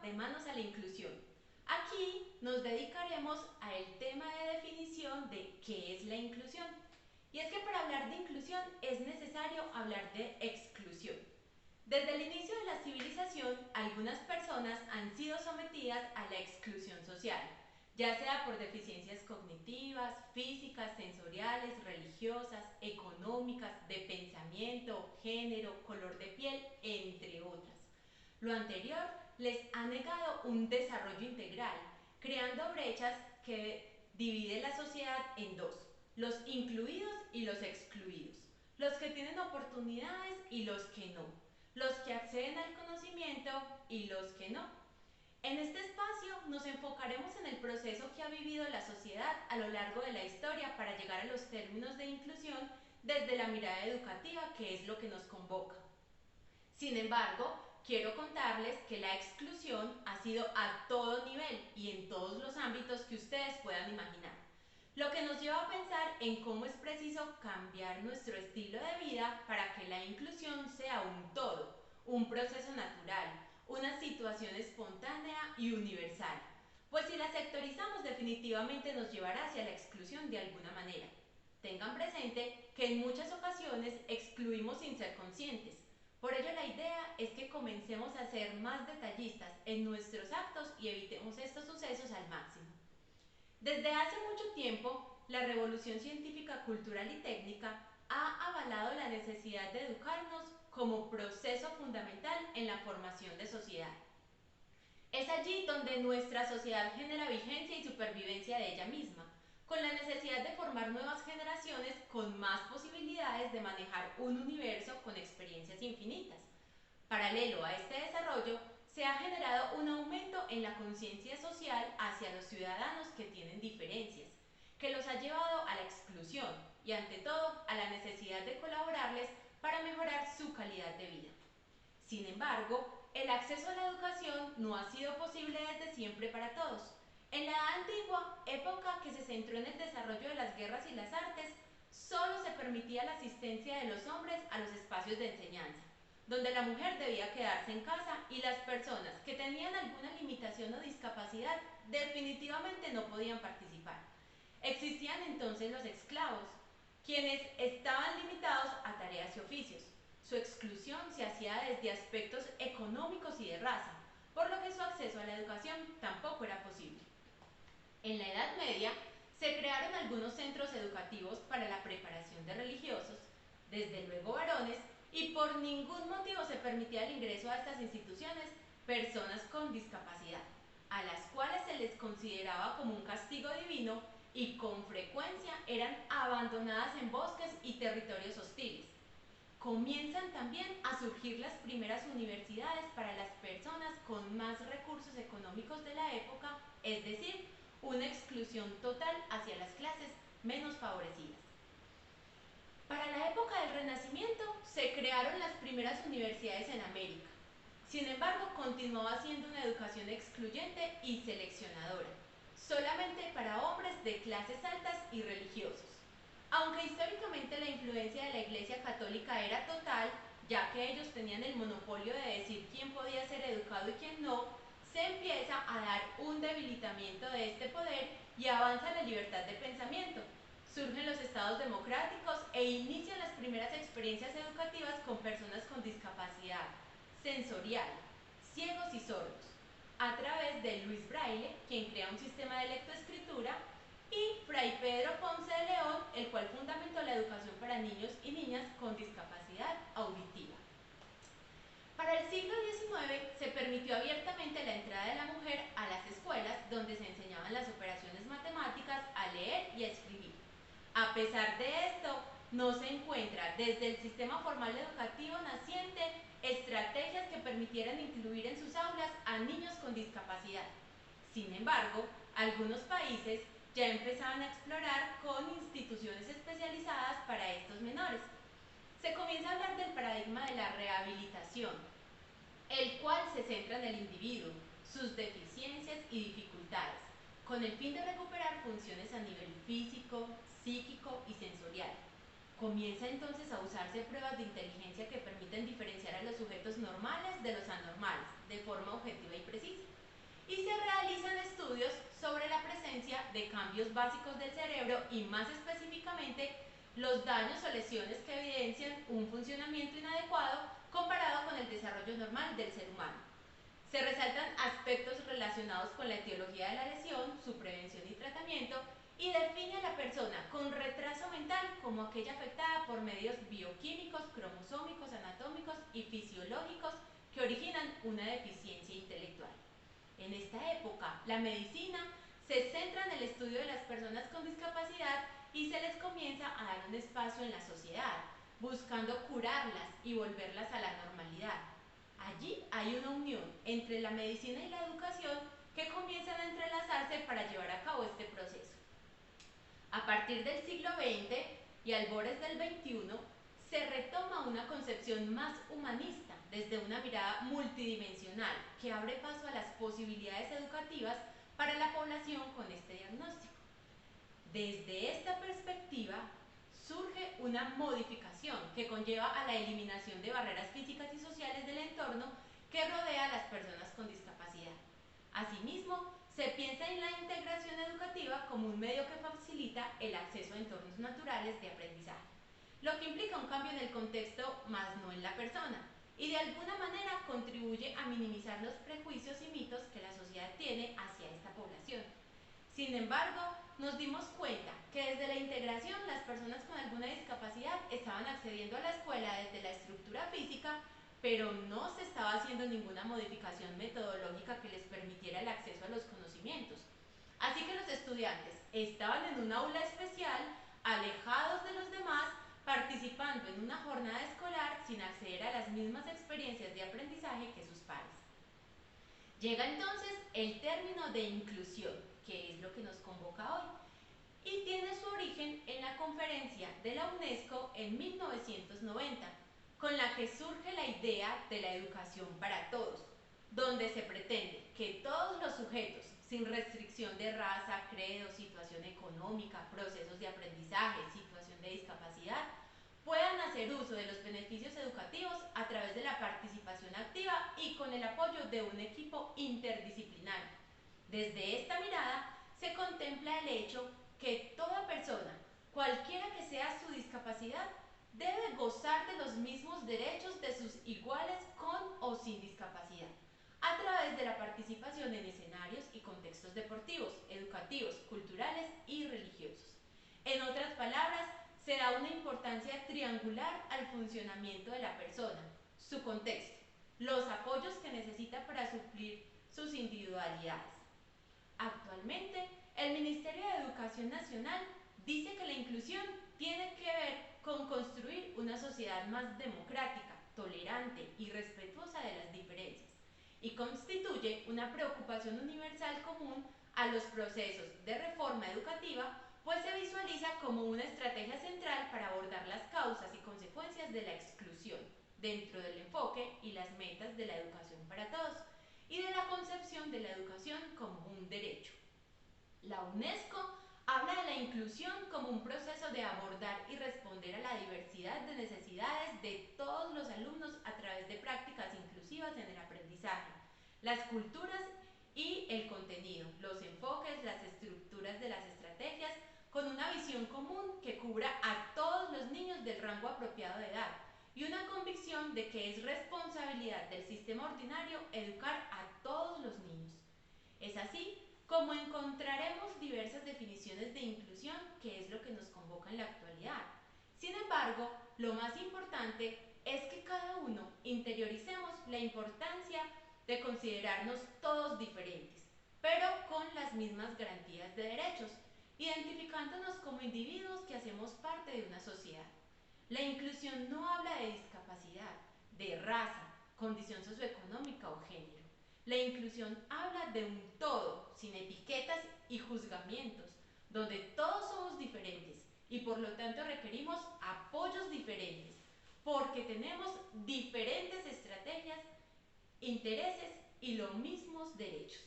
de manos a la inclusión. Aquí nos dedicaremos al tema de definición de qué es la inclusión. Y es que para hablar de inclusión es necesario hablar de exclusión. Desde el inicio de la civilización, algunas personas han sido sometidas a la exclusión social, ya sea por deficiencias cognitivas, físicas, sensoriales, religiosas, económicas, de pensamiento, género, color de piel, entre otras. Lo anterior les ha negado un desarrollo integral, creando brechas que dividen la sociedad en dos: los incluidos y los excluidos, los que tienen oportunidades y los que no, los que acceden al conocimiento y los que no. En este espacio nos enfocaremos en el proceso que ha vivido la sociedad a lo largo de la historia para llegar a los términos de inclusión desde la mirada educativa, que es lo que nos convoca. Sin embargo, quiero contarles que la exclusión ha sido a todo nivel y en todos los ámbitos que ustedes puedan imaginar, lo que nos lleva a pensar en cómo es preciso cambiar nuestro estilo de vida para que la inclusión sea un todo, un proceso natural, una situación espontánea y universal. Pues si la sectorizamos, definitivamente nos llevará hacia la exclusión de alguna manera. Tengan presente que en muchas ocasiones excluimos sin ser conscientes. Por ello, la idea es que comencemos a ser más detallistas en nuestros actos y evitemos estos sucesos al máximo. Desde hace mucho tiempo, la revolución científica, cultural y técnica ha avalado la necesidad de educarnos como proceso fundamental en la formación de sociedad. Es allí donde nuestra sociedad genera vigencia y supervivencia de ella misma, con la necesidad de formar nuevas generaciones con más posibilidades de manejar un universo con experiencias infinitas. Paralelo a este desarrollo, se ha generado un aumento en la conciencia social hacia los ciudadanos que tienen diferencias, que los ha llevado a la exclusión y ante todo a la necesidad de colaborarles para mejorar su calidad de vida. Sin embargo, el acceso a la educación no ha sido posible desde siempre para todos. En la Edad Antigua, época que se centró en el desarrollo de las guerras y las artes, solo se permitía la asistencia de los hombres a los espacios de enseñanza, donde la mujer debía quedarse en casa y las personas que tenían alguna limitación o discapacidad definitivamente no podían participar. Existían entonces los esclavos, quienes estaban limitados a tareas y oficios. Su exclusión se hacía desde aspectos económicos y de raza, por lo que su acceso a la educación tampoco era posible. En la Edad Media se crearon algunos centros educativos para la preparación de religiosos, desde luego varones, y por ningún motivo se permitía el ingreso a estas instituciones personas con discapacidad, a las cuales se les consideraba como un castigo divino y con frecuencia eran abandonadas en bosques y territorios hostiles. Comienzan también a surgir las primeras universidades para las personas con más recursos económicos de la época, es decir, una exclusión total hacia las clases menos favorecidas. Para la época del Renacimiento se crearon las primeras universidades en América. Sin embargo, continuaba siendo una educación excluyente y seleccionadora, solamente para hombres de clases altas y religiosos. Aunque históricamente la influencia de la Iglesia Católica era total, ya que ellos tenían el monopolio de decir quién podía ser educado y quién no, se empieza a dar un debilitamiento de este poder y avanza la libertad de pensamiento. Surgen los estados democráticos e inician las primeras experiencias educativas con personas con discapacidad sensorial, ciegos y sordos, a través de Luis Braille, quien crea un sistema de lectoescritura, y Fray Pedro Ponce de León, el cual fundamentó la educación para niños y niñas con discapacidad auditiva. Para el siglo XIX se permitió abiertamente la entrada de la mujer a las escuelas donde se enseñaban las operaciones matemáticas, a leer y a escribir. A pesar de esto, no se encuentra desde el sistema formal educativo naciente estrategias que permitieran incluir en sus aulas a niños con discapacidad. Sin embargo, algunos países ya empezaban a explorar con instituciones especializadas para estos menores. Se comienza a hablar del paradigma de la rehabilitación, el cual se centra en el individuo, sus deficiencias y dificultades, con el fin de recuperar funciones a nivel físico, psíquico y sensorial. Comienza entonces a usarse pruebas de inteligencia que permiten diferenciar a los sujetos normales de los anormales, de forma objetiva y precisa. de cambios básicos del cerebro y más específicamente los daños o lesiones que evidencian un funcionamiento inadecuado comparado con el desarrollo normal del ser humano. Se resaltan aspectos relacionados con la etiología de la lesión, su prevención y tratamiento, y define a la persona con retraso mental como aquella afectada por medios bioquímicos, cromosómicos, anatómicos y fisiológicos que originan una deficiencia intelectual. En esta época, la medicina se centra en el estudio de las personas con discapacidad y se les comienza a dar un espacio en la sociedad, buscando curarlas y volverlas a la normalidad. Allí hay una unión entre la medicina y la educación que comienzan a entrelazarse para llevar a cabo este proceso. A partir del siglo XX y albores del XXI, se retoma una concepción más humanista desde una mirada multidimensional que abre paso a las posibilidades educativas para la población con este diagnóstico. Desde esta perspectiva, surge una modificación que conlleva a la eliminación de barreras físicas y sociales del entorno que rodea a las personas con discapacidad. Asimismo, se piensa en la integración educativa como un medio que facilita el acceso a entornos naturales de aprendizaje, lo que implica un cambio en el contexto, más no en la persona, y de alguna manera contribuye a minimizar los prejuicios y mitos que la sociedad tiene hacia esta población. Sin embargo, nos dimos cuenta que desde la integración las personas con alguna discapacidad estaban accediendo a la escuela desde la estructura física, pero no se estaba haciendo ninguna modificación metodológica que les permitiera el acceso a los conocimientos. Así que los estudiantes estaban en un aula especial, alejados de los demás, participando en una jornada escolar sin acceder a las mismas experiencias de aprendizaje que sus pares. Llega entonces el término de inclusión, que es lo que nos convoca hoy, y tiene su origen en la conferencia de la UNESCO en 1990, con la que surge la idea de la educación para todos, donde se pretende que todos los sujetos, sin restricción de raza, credo, situación económica, procesos de aprendizaje, situación de discapacidad, puedan hacer uso de los beneficios educativos a través de la participación activa y con el apoyo de un equipo interdisciplinario. Desde esta mirada se contempla el hecho que toda persona, cualquiera que sea su discapacidad, debe gozar de los mismos derechos de sus iguales con o sin discapacidad, a través de la participación en escenarios y contextos deportivos, educativos, culturales y religiosos. En otras palabras, se da una importancia triangular al funcionamiento de la persona, su contexto, los apoyos que necesita para suplir sus individualidades. Actualmente, el Ministerio de Educación Nacional dice que la inclusión tiene que ver con construir una sociedad más democrática, tolerante y respetuosa de las diferencias, y constituye una preocupación universal común a los procesos de reforma educativa, pues se visualiza como una estrategia central para abordar las causas y consecuencias de la exclusión dentro del enfoque y las metas de la educación para todos y de la concepción de la educación como un derecho. La UNESCO habla de la inclusión como un proceso de abordar y responder a la diversidad de necesidades de todos los alumnos a través de prácticas inclusivas en el aprendizaje, las culturas y el contenido, los enfoques, las estructuras de las estrategias, con una visión común que cubra a todos los niños del rango apropiado de edad y una convicción de que es responsabilidad del sistema ordinario educar a todos los niños. Es así como encontraremos diversas definiciones de inclusión, que es lo que nos convoca en la actualidad. Sin embargo, lo más importante es que cada uno interioricemos la importancia de considerarnos todos diferentes, pero con las mismas garantías de derechos, identificándonos como individuos que hacemos parte de una sociedad. La inclusión no habla de discapacidad, de raza, condición socioeconómica o género. La inclusión habla de un todo, sin etiquetas y juzgamientos, donde todos somos diferentes y por lo tanto requerimos apoyos diferentes, porque tenemos diferentes estrategias, intereses y los mismos derechos.